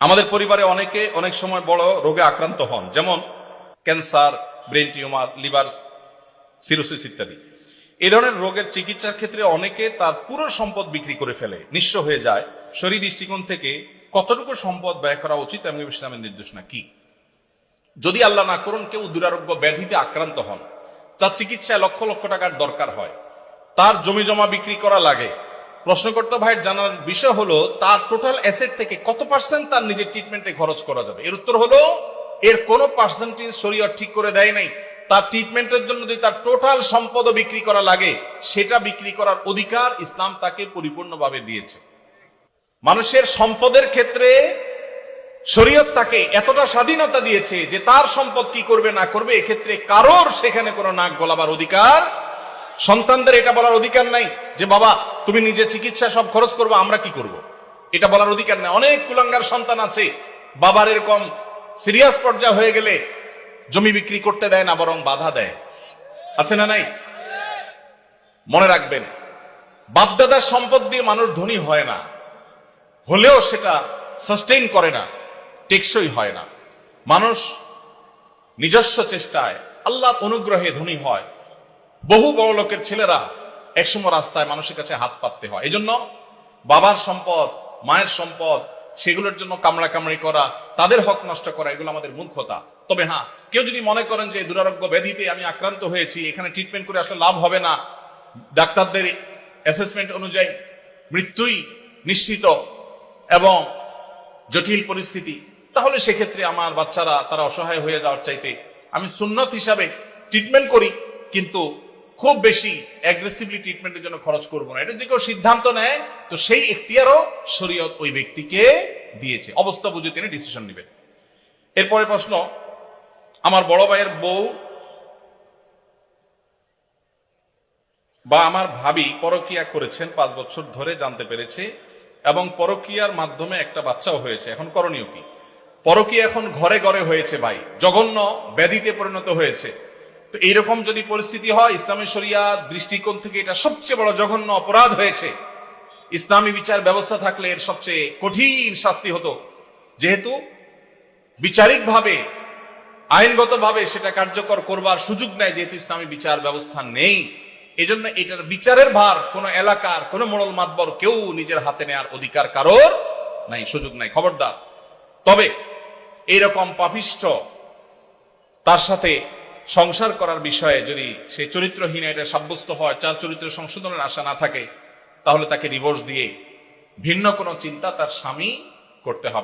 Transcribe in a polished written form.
আমাদের পরিবারে অনেকে অনেক সময় বড় রোগে আক্রান্ত হন, যেমন cancer, brain tumour, liver cirrhosis ইত্যাদি। এই ধরনের রোগের চিকিৎসার ক্ষেত্রে অনেকে তার পুরো সম্পদ বিক্রি করে ফেলে, নিঃস্ব হয়ে যায়। শরীর দৃষ্টিকোণ থেকে কতটুকু সম্পদ ব্যয় করা উচিত এবং ইসলামের নির্দেশনা কি? যদি আল্লাহ না করুন কেউ দুরারোগ্য ব্যাধিতে আক্রান্ত হন, তার চিকিৎসায় লক্ষ লক্ষ টাকার দরকার হয়, তার জমি জমা বিক্রি করা লাগে, প্রশ্নকর্তা ভাইয়ের জানার বিষয় হলো তার টোটাল অ্যাসেট থেকে কত পার্সেন্ট তার নিজের ট্রিটমেন্টে খরচ করা যাবে। এর উত্তর হলো এর কোনো পার্সেন্টেজ শরীয়ত ঠিক করে দেয় নাই। তার ট্রিটমেন্টের জন্য যদি তার টোটাল সম্পদও বিক্রি করা লাগে, সেটা বিক্রি করার অধিকার ইসলাম তাকে পরিপূর্ণভাবে দিয়েছে। মানুষের সম্পদের ক্ষেত্রে শরীয়ত তাকে এতটা স্বাধীনতা দিয়েছে যে তার সম্পদ কি করবে না করবে এক্ষেত্রে কারোর সেখানে কোনো নাক গলাবার অধিকার, সন্তানদের এটা বলার অধিকার নাই যে বাবা তুমি নিজে চিকিৎসা সব খরচ করবে, আমরা কি করব, এটা বলার অধিকার নাই। অনেক কুলাঙ্গার সন্তান আছে, বাবার এরকম সিরিয়াস পর্যায়ে হয়ে গেলে জমি বিক্রি করতে দেয় না, বরং বাধা দেয়। আছে না নাই? মনে রাখবেন, বাপদাদার সম্পদ দিয়ে মানুষ ধনী হয় না, হলেও সেটা সাস্টেইন করে না, টেকসই হয় না। মানুষ নিজস্ব চেষ্টায় আল্লাহর অনুগ্রহে ধনী হয়। বহু বড় লোকের ছেলেরা একসময় রাস্তায় মানুষের কাছে হাত পাততে হয়। এজন্য বাবার সম্পদ, মায়ের সম্পদ, সেগুলোর জন্য কামড়াকামড়ি করা, তাদের হক নষ্ট করা, এগুলো আমাদের মূর্খতা। তবে হ্যাঁ, কেউ যদি মনে করেন যে দুরারোগ্য ব্যাধিতে আমি আক্রান্ত হয়েছি, এখানে ট্রিটমেন্ট করে আসলে লাভ হবে না, ডাক্তারদের অ্যাসেসমেন্ট অনুযায়ী মৃত্যুই নিশ্চিত এবং জটিল পরিস্থিতি, তাহলে সেক্ষেত্রে আমার বাচ্চারা তারা অসহায় হয়ে যাওয়ার চাইতে আমি সুন্নত হিসাবে ট্রিটমেন্ট করি, কিন্তু খুব বেশি অ্যাগ্রেসিভলি ট্রিটমেন্টের জন্য খরচ করবো না। এটা যদি কেউ সিদ্ধান্ত নেয় তো সেই এখতিয়ারও শরীয়ত ওই ব্যক্তিকে দিয়েছে, অবস্থা বুঝে তিনি ডিসিশন নেবেন। এরপরে প্রশ্ন, আমার বড় ভাইয়ের বউ বা আমার ভাবি পরকিয়া করেছেন, 5 বছর ধরে জানতে পেরেছে এবং পরকিয়ার মাধ্যমে একটা বাচ্চাও হয়েছে, এখন করণীয় কি? পরকিয়া এখন ঘরে ঘরে হয়েছে ভাই, জঘন্য ব্যাধিতে পরিণত হয়েছে। তো এইরকম যদি পরিস্থিতি হয়, ইসলামী শরিয়া দৃষ্টিকোণ থেকে এটা সবচেয়ে বড় জঘন্য অপরাধ হয়েছে। ইসলামী বিচার ব্যবস্থা থাকলে এর সবচেয়ে কঠিন শাস্তি হতো, যেহেতু বিচারিকভাবে আইনগতভাবে সেটা কার্যকর করবার সুযোগ নেই, যেহেতু ইসলামী বিচার ব্যবস্থা নেই। এজন্য এটার বিচারের ভার কোন এলাকার কোন মোড়ল মাতবর কেউ নিজের হাতে নেওয়ার অধিকার কারোর নাই, সুযোগ নাই, খবরদার। তবে এইরকম পাপিষ্ঠ তার সাথে সংসার করার বিষয়ে যদি সে চরিত্রহীন এটা সাব্যস্ত হয়, তার চরিত্র সংশোধনের আশা না থাকে, তাহলে তাকে ডিভোর্স দিয়ে ভিন্ন কোনো চিন্তা তার স্বামী করতে হবে।